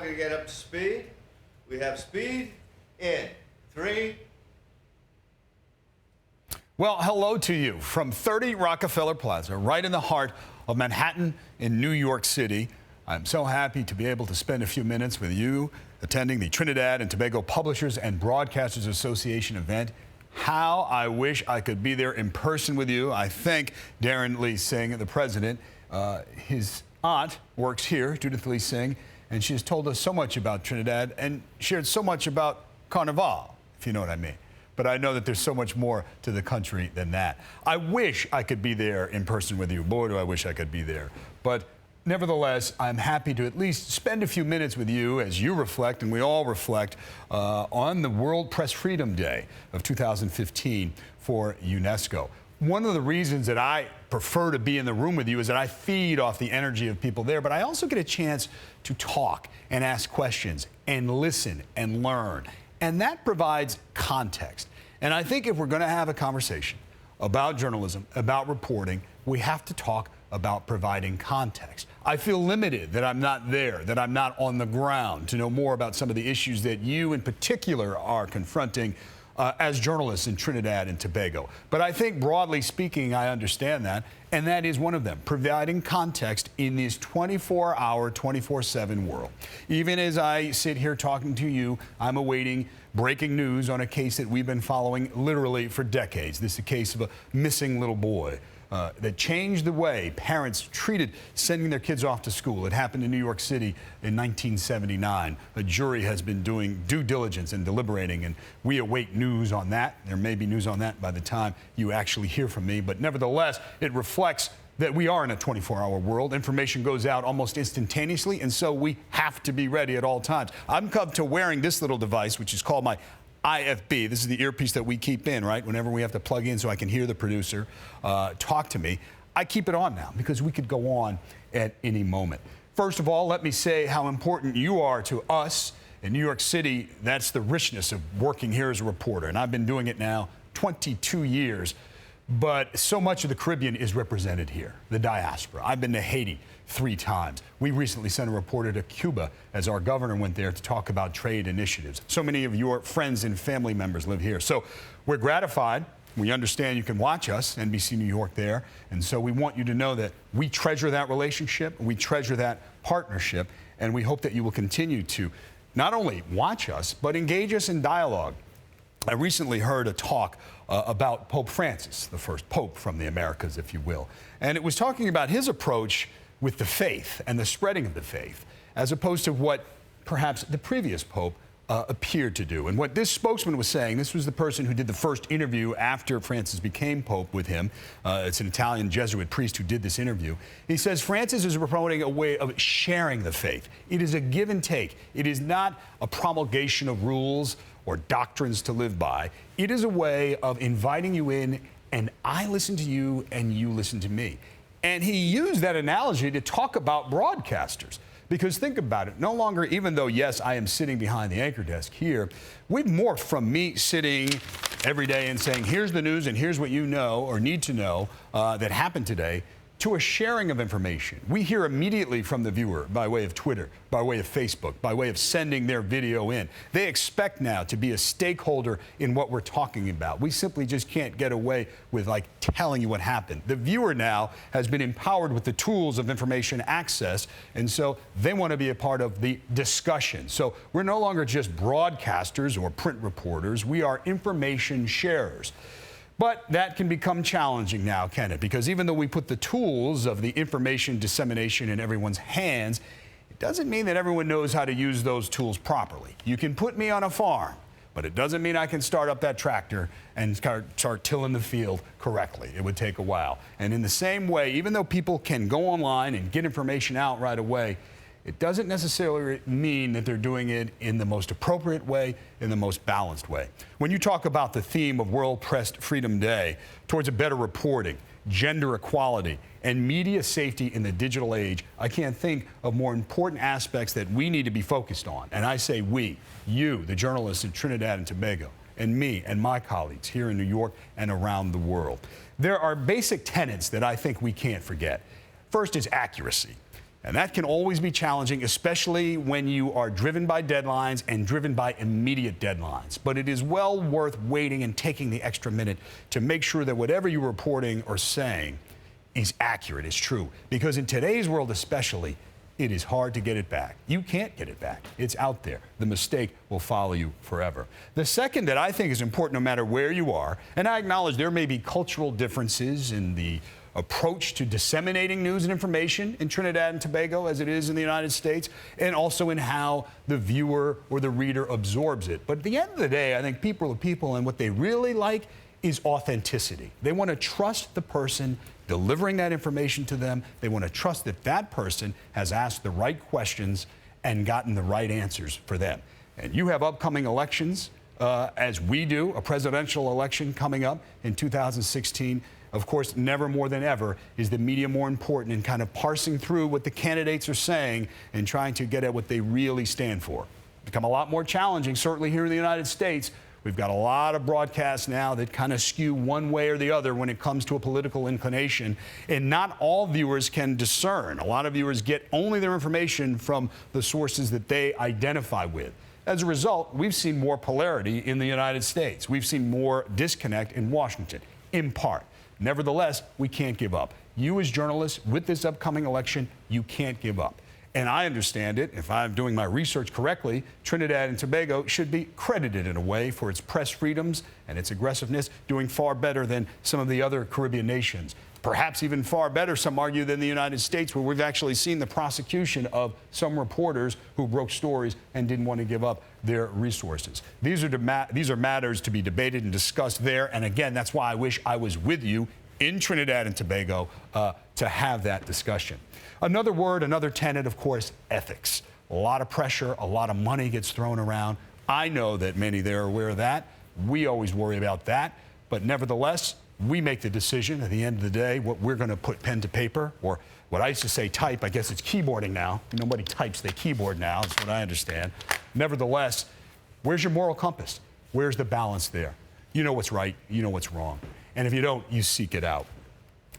to get up to speed. We have speed in 3. Well, hello to you from 30 Rockefeller Plaza, right in the heart of Manhattan in New York City. I'm so happy to be able to spend a few minutes with you attending the Trinidad and Tobago Publishers and Broadcasters Association event. How I wish I could be there in person with you. I thank Darren Lee Singh, the president. His aunt works here, Judith Lee Singh, and she has told us so much about Trinidad and shared so much about Carnival, if you know what I mean. But I know that there's so much more to the country than that. I wish I could be there in person with you. Boy, do I wish I could be there. But nevertheless, I'm happy to at least spend a few minutes with you as you reflect, and we all reflect, on the World Press Freedom Day of 2015 for UNESCO. One of the reasons that I prefer to be in the room with you is that I feed off the energy of people there, but I also get a chance to talk and ask questions and listen and learn. And that provides context. And I think if we're going to have a conversation about journalism, about reporting, we have to talk about providing context. I feel limited that I'm not there, that I'm not on the ground to know more about some of the issues that you in particular are confronting as journalists in Trinidad and Tobago. But I think broadly speaking, I understand that, and that is one of them, providing context in this 24-hour, 24/7 world. Even as I sit here talking to you, I'm awaiting breaking news on a case that we've been following literally for decades. This is a case of a missing little boy that changed the way parents treated sending their kids off to school. It happened in New York City in 1979. A jury has been doing due diligence and deliberating, and we await news on that. There may be news on that by the time you actually hear from me, but nevertheless, it reflects that we are in a 24-hour world. Information goes out almost instantaneously, and so we have to be ready at all times. I'm come to wearing this little device, which is called my IFB. This is the earpiece that we keep in, right? Whenever we have to plug in so I can hear the producer talk to me. I keep it on now because we could go on at any moment. First of all, let me say how important you are to us in New York City. That's the richness of working here as a reporter. And I've been doing it now 22 years. But so much of the Caribbean is represented here, the diaspora. I've been to Haiti 3 times. We recently sent a reporter to Cuba as our governor went there to talk about trade initiatives. So many of your friends and family members live here. So we're gratified. We understand you can watch us, NBC New York there. And so we want you to know that we treasure that relationship, we treasure that partnership, and we hope that you will continue to not only watch us, but engage us in dialogue. I recently heard a talk about Pope Francis, the first pope from the Americas, if you will. And it was talking about his approach with the faith and the spreading of the faith, as opposed to what perhaps the previous pope appeared to do. And what this spokesman was saying, this was the person who did the first interview after Francis became pope with him. It's an Italian Jesuit priest who did this interview. He says Francis is promoting a way of sharing the faith. It is a give and take. It is not a promulgation of rules or doctrines to live by. It is a way of inviting you in, and I listen to you and you listen to me. And he used that analogy to talk about broadcasters. Because think about it, no longer, even though, yes, I am sitting behind the anchor desk here, we've morphed from me sitting every day and saying, here's the news and here's what you know or need to know that happened today, to a sharing of information. We hear immediately from the viewer by way of Twitter, by way of Facebook, by way of sending their video in. They expect now to be a stakeholder in what we're talking about. We simply just can't get away with like telling you what happened. The viewer now has been empowered with the tools of information access, and so they want to be a part of the discussion. So we're no longer just broadcasters or print reporters, we are information sharers. But that can become challenging now, can it? Because even though we put the tools of the information dissemination in everyone's hands, it doesn't mean that everyone knows how to use those tools properly. You can put me on a farm, but it doesn't mean I can start up that tractor and start tilling the field correctly. It would take a while. And in the same way, even though people can go online and get information out right away, it doesn't necessarily mean that they're doing it in the most appropriate way, in the most balanced way. When you talk about the theme of World Press Freedom Day, towards a better reporting, gender equality, and media safety in the digital age, I can't think of more important aspects that we need to be focused on. And I say we, you, the journalists in Trinidad and Tobago, and me and my colleagues here in New York and around the world. There are basic tenets that I think we can't forget. First is accuracy. And that can always be challenging, especially when you are driven by deadlines and driven by immediate deadlines. But it is well worth waiting and taking the extra minute to make sure that whatever you're reporting or saying is accurate, is true. Because in today's world especially, it is hard to get it back. You can't get it back. It's out there. The mistake will follow you forever. The second that I think is important no matter where you are, and I acknowledge there may be cultural differences in the approach to disseminating news and information in Trinidad and Tobago as it is in the United States, and also in how the viewer or the reader absorbs it. But at the end of the day, I think people are people, and what they really like is authenticity. They want to trust the person delivering that information to them. They want to trust that that person has asked the right questions and gotten the right answers for them. And you have upcoming elections, as we do, a presidential election coming up in 2016. Of course, never more than ever is the media more important in kind of parsing through what the candidates are saying and trying to get at what they really stand for. It's become a lot more challenging, certainly here in the United States. We've got a lot of broadcasts now that kind of skew one way or the other when it comes to a political inclination, and not all viewers can discern. A lot of viewers get only their information from the sources that they identify with. As a result, we've seen more polarity in the United States. We've seen more disconnect in Washington, in part. Nevertheless, we can't give up. You as journalists, with this upcoming election, you can't give up. And I understand it, if I'm doing my research correctly, Trinidad and Tobago should be credited in a way for its press freedoms and its aggressiveness, doing far better than some of the other Caribbean nations. Perhaps even far better, some argue, than the United States, where we've actually seen the prosecution of some reporters who broke stories and didn't want to give up their resources. These are matters to be debated and discussed there. And again, that's why I wish I was with you in Trinidad and Tobago to have that discussion. Another word, another tenet, of course, ethics. A lot of pressure, a lot of money gets thrown around. I know that many there are aware of that. We always worry about that. But nevertheless, we make the decision at the end of the day what we're going to put pen to paper, or what I used to say type. I guess it's keyboarding now. Nobody types, they keyboard now. That's what I understand. Nevertheless, where's your moral compass? Where's the balance there? You know what's right, you know what's wrong. And if you don't, you seek it out.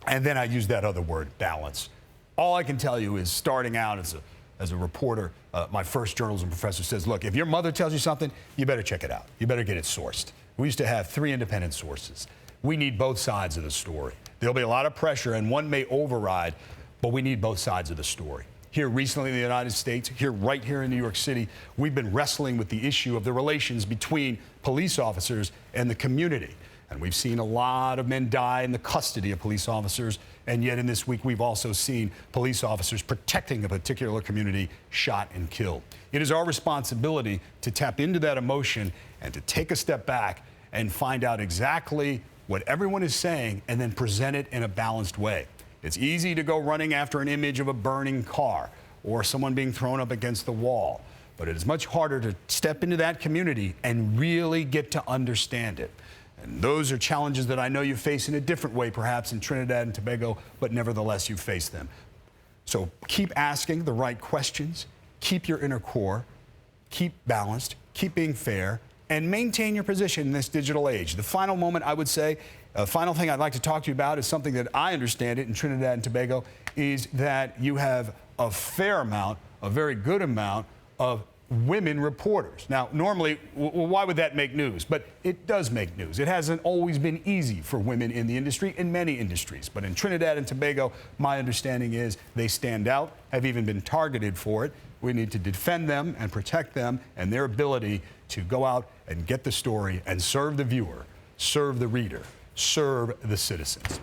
And then I use that other word, balance. All I can tell you is, starting out as a reporter, my first journalism professor says, look, if your mother tells you something, you better check it out. You better get it sourced. We used to have 3 independent sources. We need both sides of the story. There'll be a lot of pressure, and one may override, but we need both sides of the story. Here recently in the United States, right here in New York City, we've been wrestling with the issue of the relations between police officers and the community. And we've seen a lot of men die in the custody of police officers, and yet in this week we've also seen police officers protecting a particular community shot and killed. It is our responsibility to tap into that emotion and to take a step back and find out exactly what everyone is saying and then present it in a balanced way. It's easy to go running after an image of a burning car or someone being thrown up against the wall, but it is much harder to step into that community and really get to understand it. And those are challenges that I know you face in a different way, perhaps in Trinidad and Tobago, but nevertheless you face them. So keep asking the right questions, keep your inner core, keep balanced, keep being fair, and maintain your position in this digital age. The final moment, I would say, final thing I'd like to talk to you about is something that I understand it in Trinidad and Tobago, is that you have a fair amount, a very good amount of women reporters. Now, normally, why would that make news? But it does make news. It hasn't always been easy for women in the industry, in many industries. But in Trinidad and Tobago, my understanding is they stand out, have even been targeted for it. We need to defend them and protect them and their ability to go out and get the story and serve the viewer, serve the reader, serve the citizens.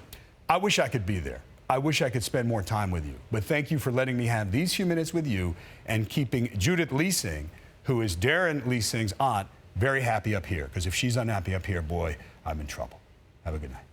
I wish I could be there. I wish I could spend more time with you. But thank you for letting me have these few minutes with you and keeping Judith Leasing, who is Darren Leasing's aunt, very happy up here. Because if she's unhappy up here, boy, I'm in trouble. Have a good night.